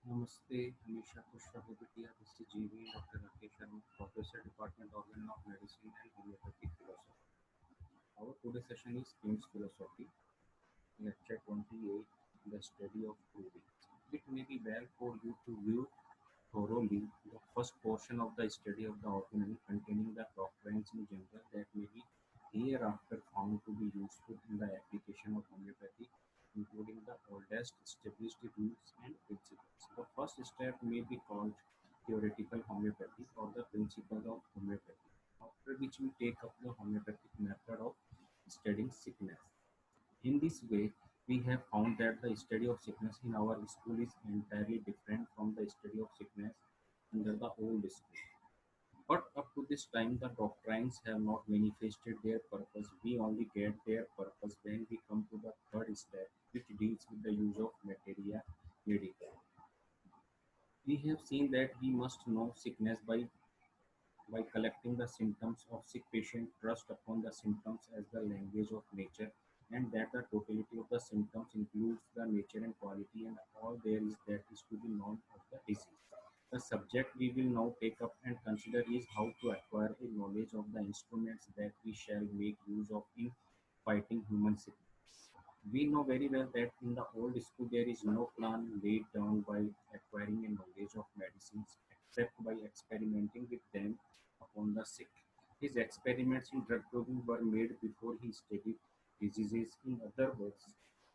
Namaste, Amisha Pushpagopitia. This is GV Dr. Rakesh Sharma, Professor, Department Organ of Medicine and Homeopathic Philosophy. Our today's session is Kim's Philosophy, Lecture 28, the study of proving. It may be well for you to view thoroughly the first portion of the study of the ordinary containing the doctrines in general that may be hereafter found to be useful in the application of homeopathy, including the oldest established rules and principles. The first step may be called theoretical homeopathy or the principle of homeopathy, after which we take up the homeopathic method of studying sickness. In this way, we have found that the study of sickness in our school is entirely different from the study of sickness under the old school. But up to this time, the doctrines have not manifested their purpose. We only get their purpose when we come to the third step, which deals with the use of materia medica. We have seen that we must know sickness by collecting the symptoms of sick patient, trust upon the symptoms as the language of nature, and that the totality of the symptoms includes the nature and quality and all there is that is to be known of the disease. The subject we will now take up and consider is how to acquire a knowledge of the instruments that we shall make use of in fighting human sickness. We know very well that in the old school there is no plan laid down by acquiring a knowledge of medicines except by experimenting with them upon the sick. His experiments in drug proving were made before he studied diseases. In other words,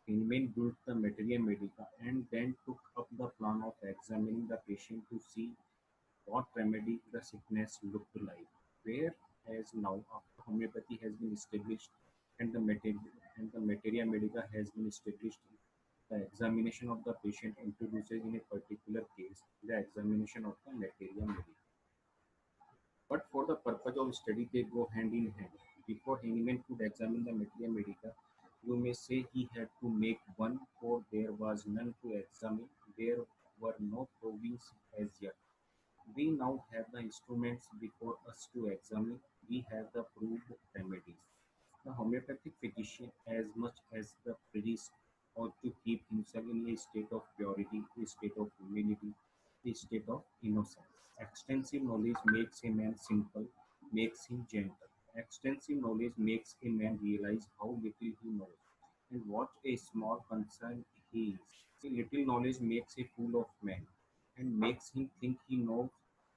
Feynman built the materia medica and then took up the plan of examining the patient to see what remedy the sickness looked like. Whereas now, after homeopathy has been established and the materia medica has been established, the examination of the patient introduces in a particular case the examination of the materia medica. But for the purpose of study, they go hand in hand. Before Hahnemann could examine the materia medica, you may say he had to make one, for there was none to examine. There were no provings as yet. We now have the instruments before us to examine. We have the proved remedies. The homeopathic physician, as much as the priest, ought to keep himself in a state of purity, a state of humility, a state of innocence. Extensive knowledge makes a man simple, makes him gentle. Extensive knowledge makes a man realize how little he knows and what a small concern he is. A little knowledge makes a fool of man and makes him think he knows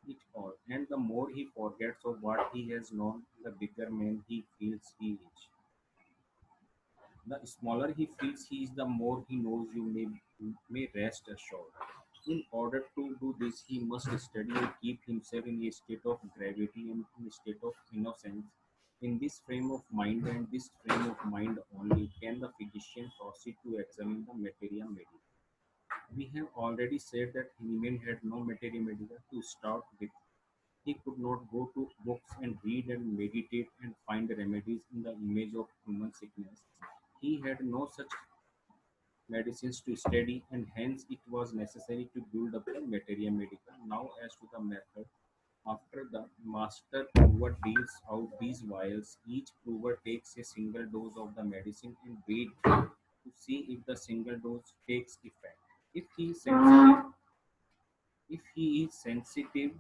it all. And the more he forgets of what he has known, the bigger man he feels he is. The smaller he feels he is, the more he knows may rest assured. In order to do this, he must study and keep himself in a state of gravity and in a state of innocence. In this frame of mind and this frame of mind only can the physician proceed to examine the materia medica. We have already said that Hahnemann had no materia medica to start with. He could not go to books and read and meditate and find remedies in the image of human sickness. He had no such medicines to study, and hence it was necessary to build up the materia medica. Now, as to the method, after the master prover deals out these vials, each prover takes a single dose of the medicine and waits to see if the single dose takes effect. If he is sensitive, if he is sensitive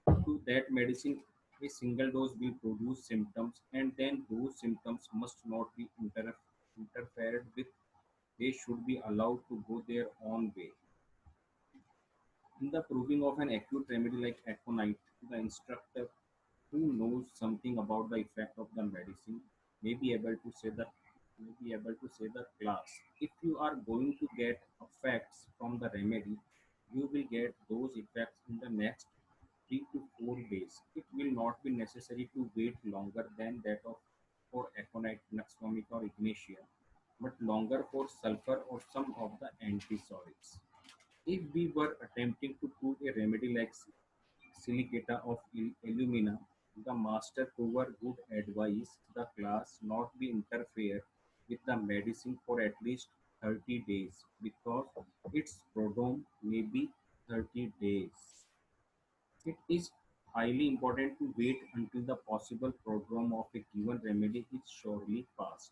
to that medicine, a single dose will produce symptoms, and then those symptoms must not be interfered with. They should be allowed to go their own way. In the proving of an acute remedy like aconite, the instructor who knows something about the effect of the medicine may be able to say the class. If you are going to get effects from the remedy, you will get those effects in the next 3 to 4 days. It will not be necessary to wait longer than that of for aconite, nux vomica, or ignatia, but longer for sulfur or some of the antisolics. If we were attempting to prove a remedy like silicata of alumina, the master prover would advise the class not be interfere with the medicine for at least 30 days because its prodrome may be 30 days. It is highly important to wait until the possible prodrome of a given remedy is surely past.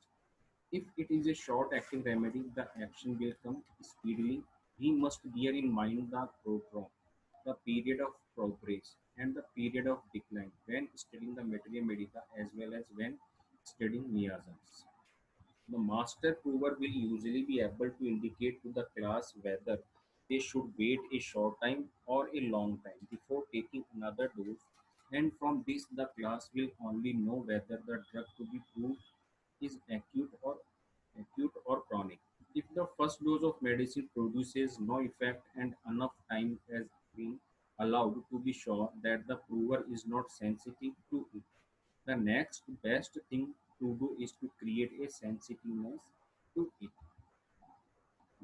If it is a short acting remedy, the action will come speedily. We must bear in mind the prodrome, the period of progress, and the period of decline when studying the materia medica as well as when studying miasms. The master prover will usually be able to indicate to the class whether they should wait a short time or a long time before taking another dose, and from this the class will only know whether the drug to be proved is acute or chronic. If the first dose of medicine produces no effect and enough time has been allowed to be sure that the prover is not sensitive to it, the next best thing to do is to create a sensitiveness to it.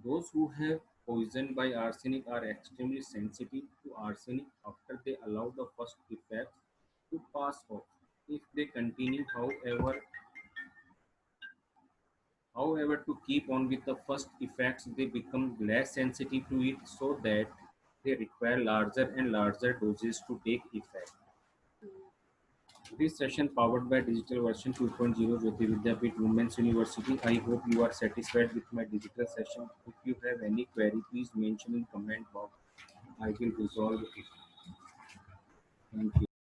Those who have poisoned by arsenic are extremely sensitive to arsenic after they allow the first effects to pass off. If they continue, however, to keep on with the first effects, they become less sensitive to it so that they require larger and larger doses to take effect. This session powered by Digital Version 2.0 Jyoti Vidyapeeth Women's University. I hope you are satisfied with my digital session. If you have any query, please mention in comment box. I will resolve it. Thank you.